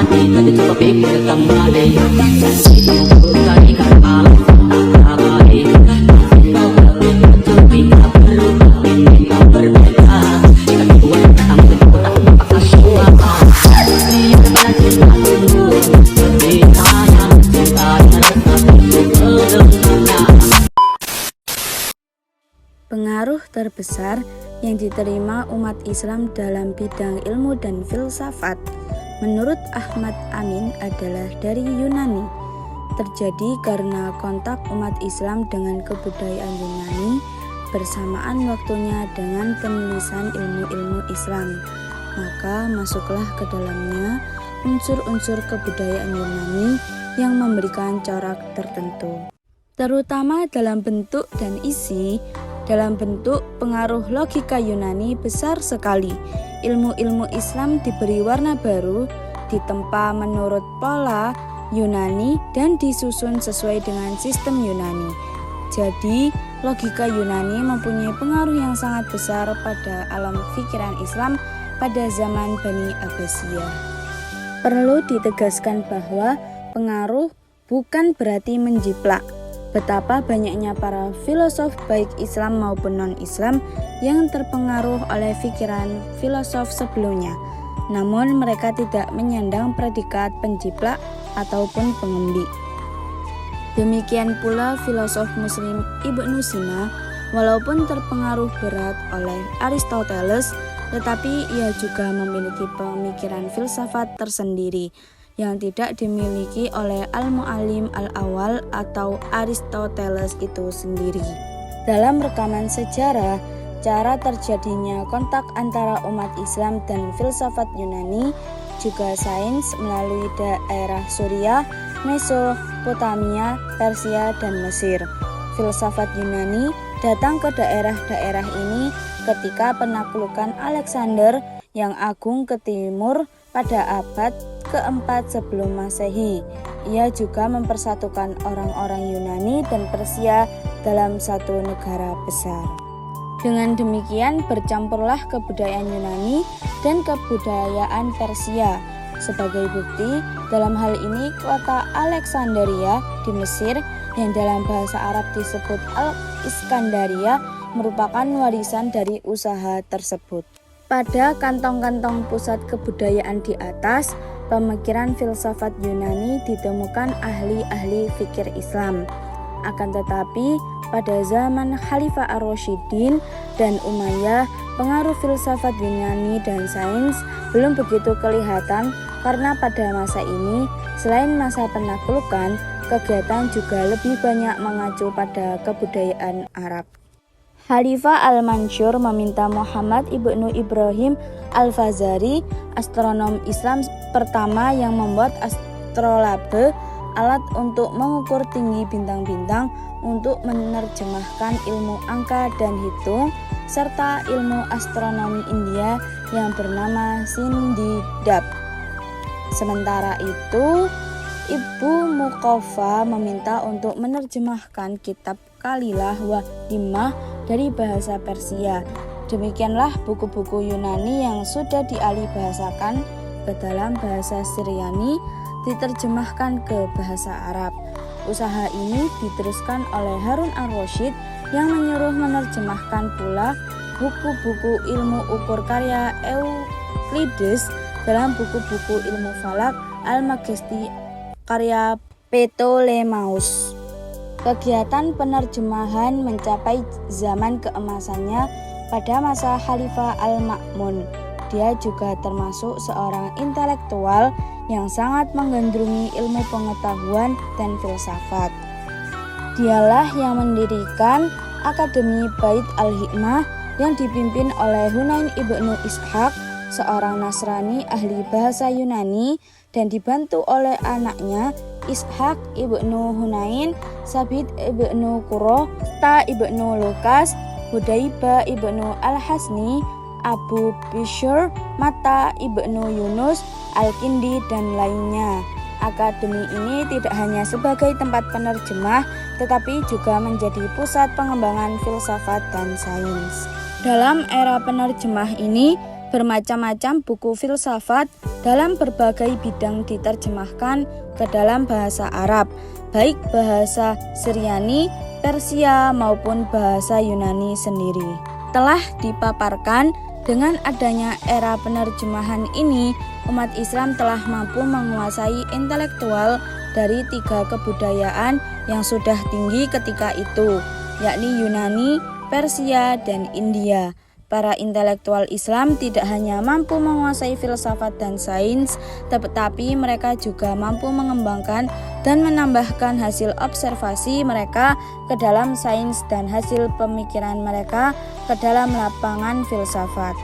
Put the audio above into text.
hati nanti coba pikir kembali. Bukan ikan alam tak baik. Kau berbeda tapi tak berubah. Ini kau berbeda. Ikan buat datang ke kota apakah semua. Ini adalah cintaku. Berbedanya cintanya rasa untuk kedepannya. Pengaruh terbesar yang diterima umat Islam dalam bidang ilmu dan filsafat menurut Ahmad Amin adalah dari Yunani. Terjadi karena kontak umat Islam dengan kebudayaan Yunani bersamaan waktunya dengan penulisan ilmu-ilmu Islam. Maka masuklah ke dalamnya unsur-unsur kebudayaan Yunani yang memberikan corak tertentu, terutama dalam bentuk dan isi. Dalam bentuk, pengaruh logika Yunani besar sekali. Ilmu-ilmu Islam diberi warna baru, ditempa menurut pola Yunani dan disusun sesuai dengan sistem Yunani. Jadi, logika Yunani mempunyai pengaruh yang sangat besar pada alam pikiran Islam pada zaman Bani Abbasiyah. Perlu ditegaskan bahwa pengaruh bukan berarti menjiplak. Betapa banyaknya para filosof baik Islam maupun non-Islam yang terpengaruh oleh pikiran filosof sebelumnya. Namun mereka tidak menyandang predikat penjiplak ataupun pengembik. Demikian pula filosof Muslim Ibnu Sina, walaupun terpengaruh berat oleh Aristoteles, tetapi ia juga memiliki pemikiran filsafat tersendiri yang tidak dimiliki oleh Al-Mu'allim Al-Awal atau Aristoteles itu sendiri. Dalam rekaman sejarah, cara terjadinya kontak antara umat Islam dan filsafat Yunani, juga sains melalui daerah Suriah, Mesopotamia, Persia, dan Mesir. Filsafat Yunani datang ke daerah-daerah ini ketika penaklukan Alexander yang Agung ke timur pada abad keempat sebelum Masehi. Ia juga mempersatukan orang-orang Yunani dan Persia dalam satu negara besar. Dengan demikian bercampurlah kebudayaan Yunani dan kebudayaan Persia. Sebagai bukti, dalam hal ini kota Alexandria di Mesir yang dalam bahasa Arab disebut Al-Iskandaria merupakan warisan dari usaha tersebut. Pada kantong-kantong pusat kebudayaan di atas, pemikiran filsafat Yunani ditemukan ahli-ahli fikir Islam. Akan tetapi, pada zaman Khalifah Ar-Rasyidin dan Umayyah, pengaruh filsafat Yunani dan sains belum begitu kelihatan karena pada masa ini, selain masa penaklukan, kegiatan juga lebih banyak mengacu pada kebudayaan Arab. Khalifah Al-Mansur meminta Muhammad ibnu Ibrahim Al-Fazari, astronom Islam pertama yang membuat astrolabe, alat untuk mengukur tinggi bintang-bintang, untuk menerjemahkan ilmu angka dan hitung, serta ilmu astronomi India yang bernama Sindidab. Sementara itu, Ibu Muqaffa meminta untuk menerjemahkan kitab Kalilah wa Himmah dari bahasa Persia. Demikianlah buku-buku Yunani yang sudah dialih bahasakan ke dalam bahasa Syriani diterjemahkan ke bahasa Arab. Usaha ini diteruskan oleh Harun Ar-Rasyid yang menyuruh menerjemahkan pula buku-buku ilmu ukur karya Euclides dalam buku-buku ilmu falak Al-Magesti karya Ptolemeus. Kegiatan penerjemahan mencapai zaman keemasannya pada masa Khalifah Al-Ma'mun. Dia juga termasuk seorang intelektual yang sangat menggandrungi ilmu pengetahuan dan filsafat. Dialah yang mendirikan Akademi Bait Al-Hikmah yang dipimpin oleh Hunain ibnu Ishaq, seorang Nasrani ahli bahasa Yunani, dan dibantu oleh anaknya Ishaq ibnu Hunain, Sabit ibnu Qurra, Ta ibnu Lukas, Hudzaifah ibnu Al-Hasni, Abu Bishr, Mata ibnu Yunus, Al-Kindi, dan lainnya. Akademi ini tidak hanya sebagai tempat penerjemah, tetapi juga menjadi pusat pengembangan filsafat dan sains. Dalam era penerjemah ini, bermacam-macam buku filsafat dalam berbagai bidang diterjemahkan ke dalam bahasa Arab, baik bahasa Syriani, Persia maupun bahasa Yunani sendiri. Telah dipaparkan, dengan adanya era penerjemahan ini, umat Islam telah mampu menguasai intelektual dari 3 kebudayaan yang sudah tinggi ketika itu, yakni Yunani, Persia, dan India. Para intelektual Islam tidak hanya mampu menguasai filsafat dan sains, tetapi mereka juga mampu mengembangkan dan menambahkan hasil observasi mereka ke dalam sains dan hasil pemikiran mereka ke dalam lapangan filsafat.